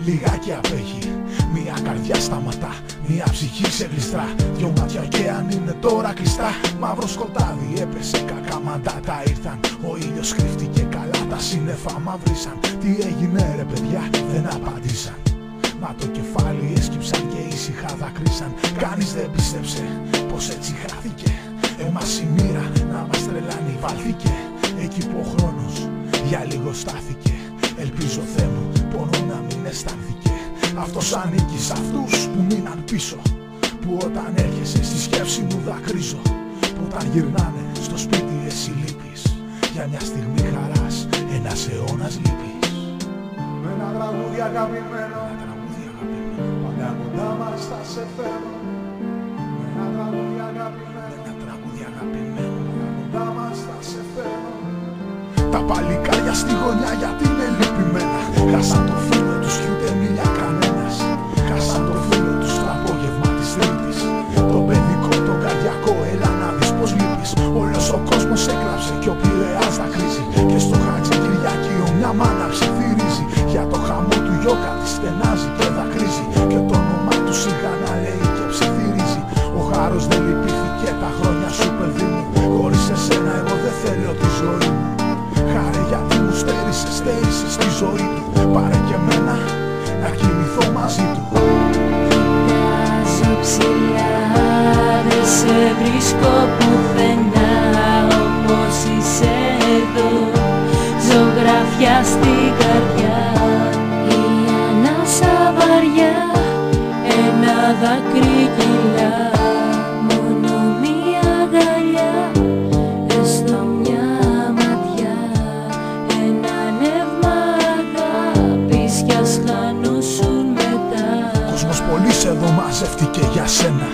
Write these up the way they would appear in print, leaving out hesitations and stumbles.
λιγάκι απέχει. Μια καρδιά σταματά, μια ψυχή σε γλιστρά. Δυο μάτια ωκεάν είναι τώρα κλειστά. Μαύρο σκοτάδι έπεσε, κακά μαντάτα ήρθαν. Ο ήλιος κρύφτηκε καλά, τα σύννεφα μαυρίσαν. Τι έγινε ρε παιδιά, δεν απαντήσαν. Μα το κεφάλι έσκυψαν και ήσυχα δακρύσαν. Κανείς δεν πίστεψε πως έτσι χάθηκε. Εμάς η μοίρα να μας τρελάνει βάλθηκε. Εκεί που ο χρόνος για λίγο στάθηκε. Ελπίζω Θεέ μου πόνο να μην αισθάνθηκε. Αυτός ανήκει σ' αυτούς που μείναν πίσω. Που όταν έρχεσαι στη σκέψη μου δακρύζω. Που όταν γυρνάνε στο σπίτι εσύ λείπεις. Για μια στιγμή χαράς ένας αιώνας λείπεις. Με ένα τραγούδι αγαπημένο, πάντα κοντά μας θα σε φέρω. Με ένα τραγούδι αγαπημένο, πάντα κοντά μας θα σε φέρω. Τα παλικάρια στη γωνιά γιατί είναι λυπημένα. Χάσαν το φίλο τους κι ούτε μίλια κανένας. Χάσαν το φίλο τους το απόγευμα της Τρίτης. Το παιδικό, το καρδιακό, έλα να δεις πως λείπεις. Όλος ο κόσμος έκλαψε κι ο Πειραιάς δακρύζει. Και στο Χατζη Κυριακείο μια μάνα ψιθυρίζει. Για το χαμό του Γιώκα τη στενάζει και δακρύζει. Και το όνομά του σιγά να λέει και ψιθυρίζει. Ο χάρος δεν λυπήθηκε τα χρόνια σου παιδί μου. Χωρίς εσένα εγώ δεν θέλω τη ζωή μου. Χάρη γιατί μου στέρισες στη ζωή του. Πάρε και εμένα να κοιμηθώ μαζί του. Κοιτάζω ψηλά, δεν σε βρίσκω πουθενά. Όπως είσαι εδώ, ζωγραφιά στην καρδιά. Η ανάσα βαριά, ένα δάκρυ κυλά. Μόνο μία αγκαλιά, έστω μια ματιά. Ένα νεύμα αγάπης κι ας χανούσουν μετά. Κόσμος πολύς εδώ μαζεύτηκε για σένα.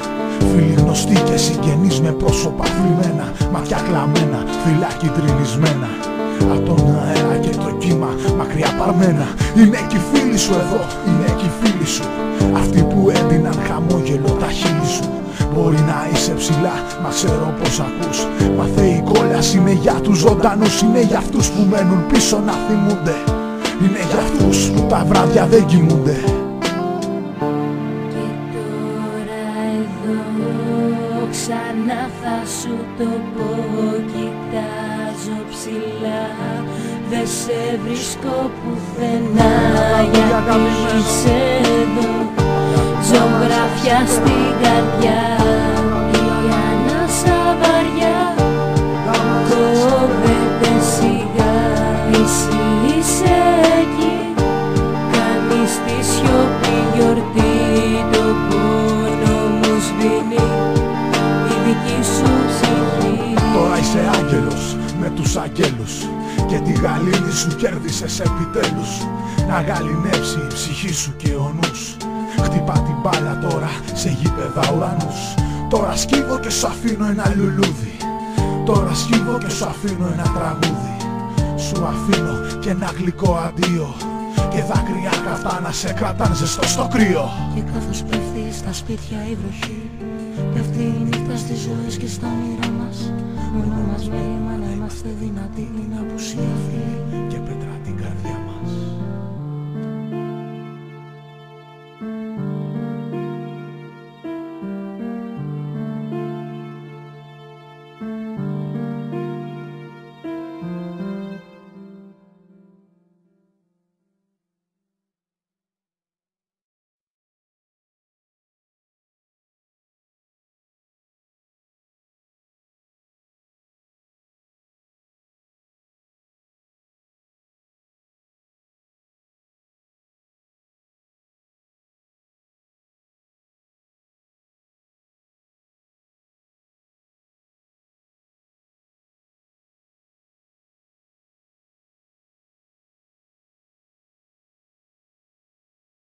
Φίλοι γνωστοί και συγγενείς με πρόσωπα θλιμμένα. Ματιά κλαμμένα, φυλάκι τριλισμένα. Απ' τον αέρα και το κύμα μακριά παρμένα. Είναι κι οι φίλοι σου εδώ, είναι κι οι φίλοι σου. Αυτοί που έδιναν χαμόγελο τα χείλη σου. Μπορεί να είσαι ψηλά, μα ξέρω πως ακούς. Μα η κόλαση είναι για τους ζωντανούς. Είναι για αυτούς που μένουν πίσω να θυμούνται. Είναι για αυτούς που τα βράδια δεν κοιμούνται. Ξανά θα σου το πω, κοιτάζω ψηλά. Δεν σε βρίσκω πουθενά γιατί είσαι εδώ. Ζωγραφιά στην καρδιά, η ανάσα βαριά κόβεται σιγά. Εσύ είσαι εκεί, κάνεις τη σιωπή γιορτή. Το πόνο μου σβήνει η δική σου ψυχή. Τώρα είσαι άγγελος με τους αγγέλους. Και τη γαλήνη σου κέρδισες επιτέλους. Να γαληνεύσει η ψυχή σου και ο νους. Χτυπά την μπάλα τώρα σε γήπεδα ουρανούς. Τώρα σκύβω και σου αφήνω ένα λουλούδι. Τώρα σκύβω και σου αφήνω ένα τραγούδι. Σου αφήνω και ένα γλυκό αντίο. Και δάκρυα καυτά να σε κρατάν ζεστό στο κρύο. Και καθώς πέφτει στα σπίτια η βροχή, πέφτει η νύχτα στις ζωές και στα όνειρά μας. Μόνο μας μέλημα να είμαστε δυνατοί, είναι απουσία φίλοι.